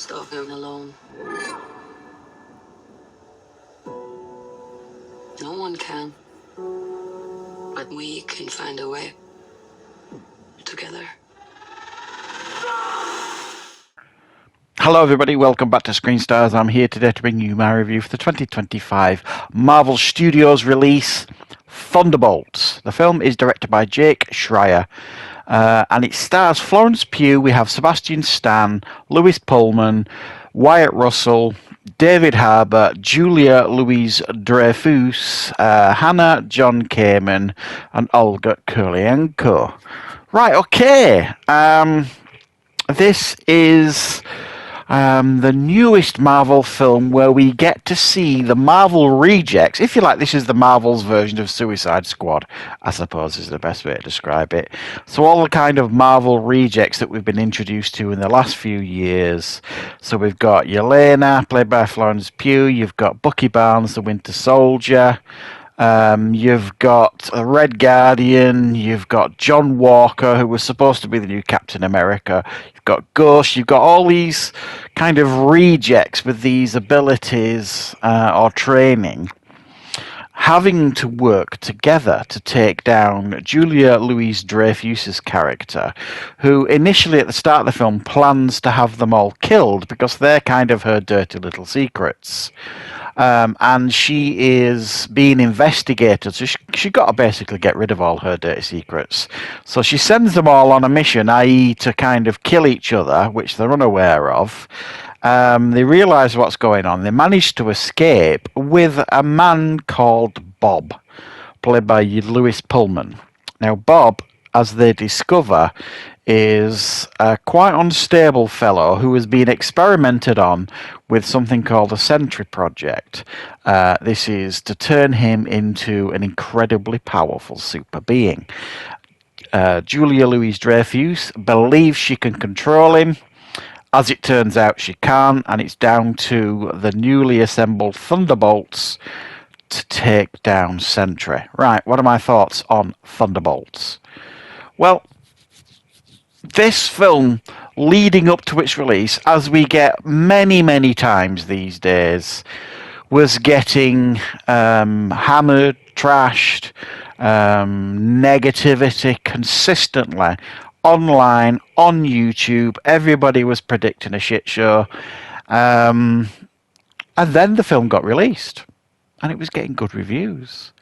stop him alone. No one can. But we can find a way. Together. Hello everybody, welcome back to Screenstars. I'm here today to bring you my review for the 2025 Marvel Studios release, Thunderbolts. The film is directed by Jake Schreier, and it stars Florence Pugh. We have Sebastian Stan, Lewis Pullman, Wyatt Russell, David Harbour, Julia Louis-Dreyfus, Hannah John Kamen, and Olga Kurylenko. Right, okay. This is the newest Marvel film where we get to see the Marvel rejects. If you like, this is the Marvel's version of Suicide Squad, I suppose is the best way to describe it. So all the kind of Marvel rejects that we've been introduced to in the last few years. So we've got Yelena, played by Florence Pugh. You've got Bucky Barnes, the Winter Soldier. You've got Red Guardian, you've got John Walker, who was supposed to be the new Captain America, you've got Ghost, you've got all these kind of rejects with these abilities or training having to work together to take down Julia Louis-Dreyfus's character, who initially at the start of the film plans to have them all killed because they're kind of her dirty little secrets. And she is being investigated, so she got to basically get rid of all her dirty secrets. So she sends them all on a mission, i.e. to kind of kill each other, which they're unaware of. They realise what's going on. They manage to escape with a man called Bob, played by Lewis Pullman. Now, Bob, as they discover, is a quite unstable fellow who has been experimented on with something called the Sentry Project. This is to turn him into an incredibly powerful super being. Julia Louis-Dreyfus believes she can control him. As it turns out, she can't, and it's down to the newly assembled Thunderbolts to take down Sentry. Right, what are my thoughts on Thunderbolts? Well, this film, leading up to its release, as we get many, many times these days, was getting hammered, trashed, negativity consistently online, on YouTube. Everybody was predicting a shit show. And then the film got released, and it was getting good reviews.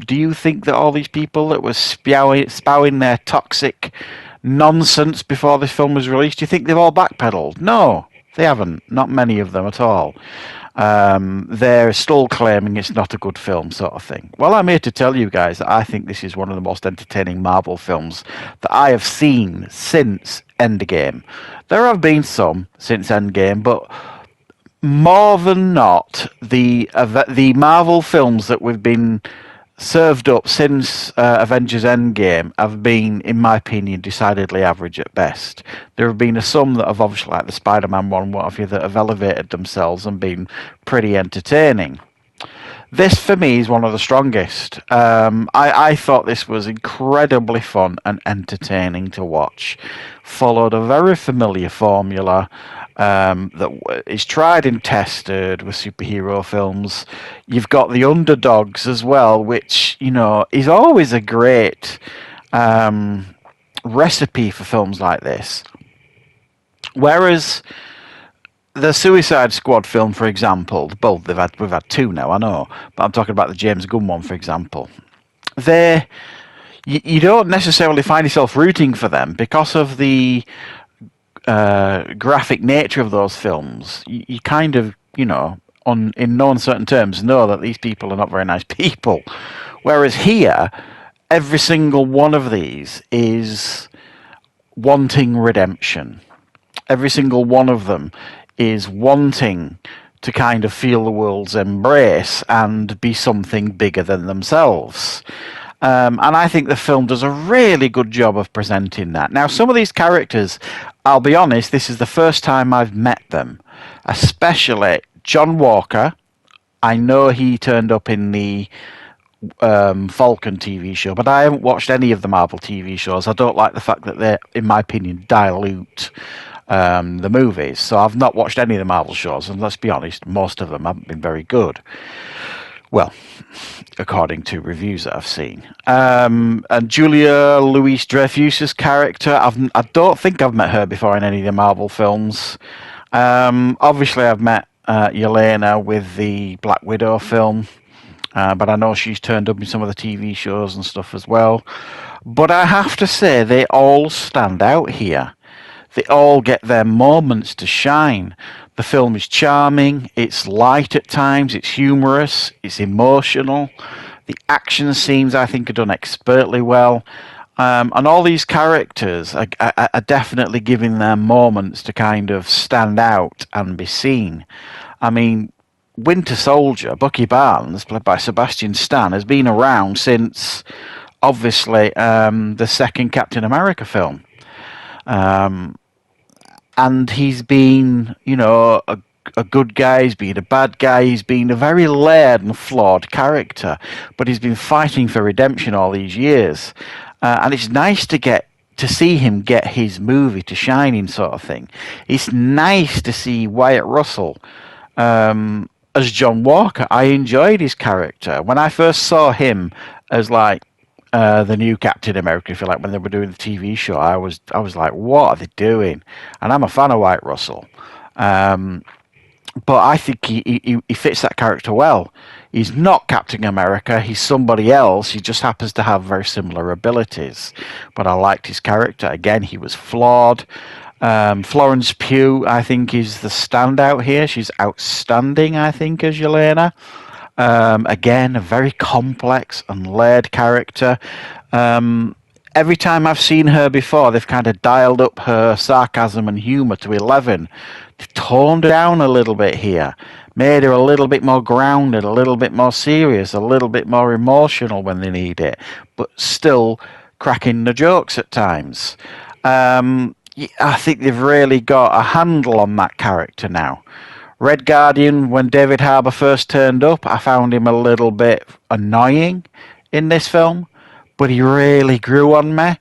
Do you think that all these people that were spouting their toxic nonsense before this film was released, do you think they've all backpedaled? No, they haven't. Not many of them at all. They're still claiming it's not a good film, sort of thing. Well, I'm here to tell you guys that I think this is one of the most entertaining Marvel films that I have seen since Endgame. There have been some since Endgame, but more than not, the Marvel films that we've been served up since Avengers Endgame have been, in my opinion, decidedly average at best. There have been some that have obviously, like the Spider-Man one, what have you, that have elevated themselves and been pretty entertaining. This, for me, is one of the strongest. I thought this was incredibly fun and entertaining to watch. Followed a very familiar formula that is tried and tested with superhero films. You've got the underdogs as well, which, you know, is always a great recipe for films like this. Whereas the Suicide Squad film, for example, both we've had two now, I know, but I'm talking about the James Gunn one, for example. You don't necessarily find yourself rooting for them because of the graphic nature of those films. You kind of, you know, in no uncertain terms, know that these people are not very nice people. Whereas here, every single one of these is wanting redemption. Every single one of them is wanting to kind of feel the world's embrace and be something bigger than themselves. And I think the film does a really good job of presenting that. Now, some of these characters, I'll be honest, this is the first time I've met them, especially John Walker. I know he turned up in the Falcon TV show, but I haven't watched any of the Marvel TV shows. I don't like the fact that they, in my opinion, dilute the movies. So I've not watched any of the Marvel shows, and let's be honest, most of them haven't been very good. Well, according to reviews that I've seen. And Julia Louis-Dreyfus's character, I don't think I've met her before in any of the Marvel films. Obviously, I've met Yelena with the Black Widow film, but I know she's turned up in some of the TV shows and stuff as well. But I have to say, they all stand out here. They all get their moments to shine. The film is charming, it's light at times, it's humorous, it's emotional. The action scenes, I think, are done expertly well. And all these characters are definitely giving their moments to kind of stand out and be seen. I mean, Winter Soldier, Bucky Barnes, played by Sebastian Stan, has been around since, obviously, the second Captain America film. And he's been, a good guy, he's been a bad guy, he's been a very layered and flawed character, but he's been fighting for redemption all these years. And it's nice to see him get his movie to shining, sort of thing. It's nice to see Wyatt Russell as John Walker. I enjoyed his character. When I first saw him as like the new Captain America, if you like, when they were doing the TV show, I was like, what are they doing? And I'm a fan of Wyatt Russell. But I think he fits that character well. He's not Captain America, he's somebody else. He just happens to have very similar abilities. But I liked his character. Again, he was flawed. Florence Pugh, I think, is the standout here. She's outstanding, I think, as Yelena. Again, a very complex and layered character. Every time I've seen her before, they've kind of dialed up her sarcasm and humour to 11. They've toned her down a little bit here, made her a little bit more grounded, a little bit more serious, a little bit more emotional when they need it, but still cracking the jokes at times. I think they've really got a handle on that character now. Red Guardian, when David Harbour first turned up, I found him a little bit annoying in this film, but he really grew on me.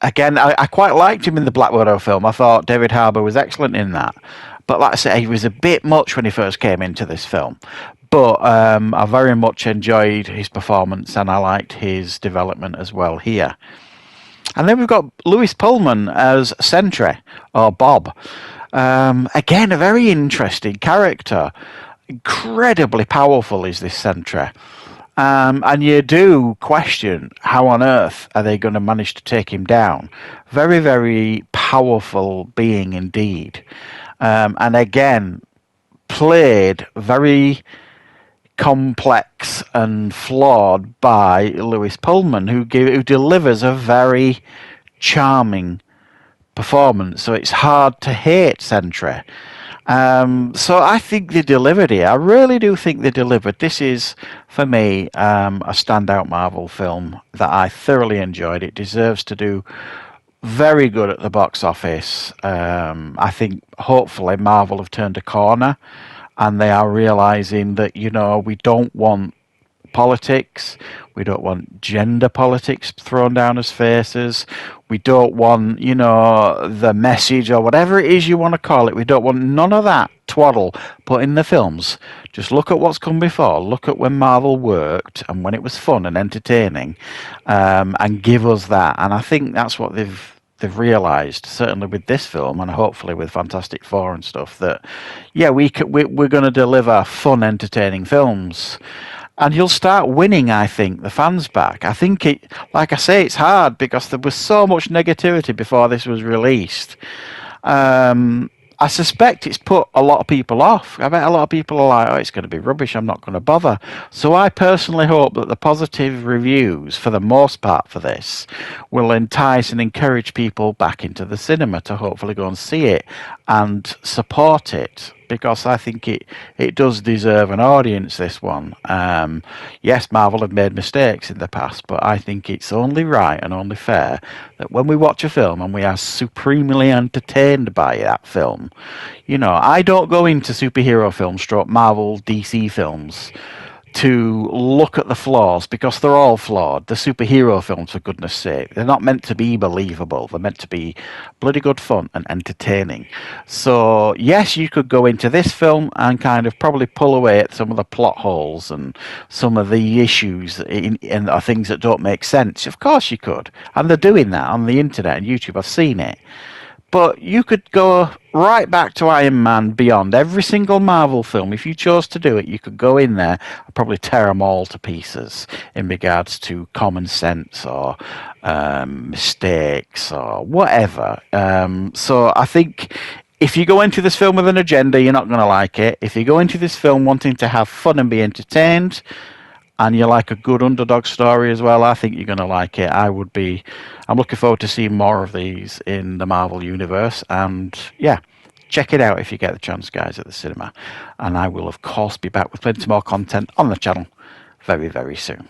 Again, I quite liked him in the Black Widow film. I thought David Harbour was excellent in that. But like I say, he was a bit much when he first came into this film. But I very much enjoyed his performance, and I liked his development as well here. And then we've got Lewis Pullman as Sentry, or Bob. Again, a very interesting character. Incredibly powerful is this Sentry. And you do question how on earth are they going to manage to take him down. Very, very powerful being indeed. And again, played very complex and flawed by Lewis Pullman, who delivers a very charming performance. So it's hard to hate Sentry. So I think they delivered here. I really do think they delivered. This is, for me, a standout Marvel film that I thoroughly enjoyed. It deserves to do very good at the box office. I think, hopefully, Marvel have turned a corner and they are realizing that, we don't want politics. We don't want gender politics thrown down as faces. We don't want, the message or whatever it is you want to call it. We don't want none of that twaddle put in the films. Just look at what's come before. Look at when Marvel worked and when it was fun and entertaining, and give us that. And I think that's what they've realised, certainly with this film, and hopefully with Fantastic Four and stuff, that, yeah, we're going to deliver fun, entertaining films. And you'll start winning, I think, the fans back. I think like I say, it's hard because there was so much negativity before this was released. I suspect it's put a lot of people off. I bet a lot of people are like, oh, it's going to be rubbish, I'm not going to bother. So I personally hope that the positive reviews, for the most part for this, will entice and encourage people back into the cinema to hopefully go and see it and support it. Because I think it does deserve an audience, this one. Yes, Marvel have made mistakes in the past, but I think it's only right and only fair that when we watch a film and we are supremely entertained by that film, I don't go into superhero films, Marvel, DC films, to look at the flaws, because they're all flawed. The superhero films, for goodness sake, they're not meant to be believable. They're meant to be bloody good fun and entertaining. So yes, you could go into this film and kind of probably pull away at some of the plot holes and some of the issues in things that don't make sense. Of course you could, and they're doing that on the internet and YouTube. I've seen it. But you could go right back to Iron Man Beyond. Every single Marvel film, if you chose to do it, you could go in there and probably tear them all to pieces in regards to common sense or mistakes or whatever. So I think if you go into this film with an agenda, you're not going to like it. If you go into this film wanting to have fun and be entertained, and you like a good underdog story as well, I think you're going to like it. I'm looking forward to seeing more of these in the Marvel Universe. And yeah, check it out if you get the chance, guys, at the cinema. And I will, of course, be back with plenty more content on the channel very, very soon.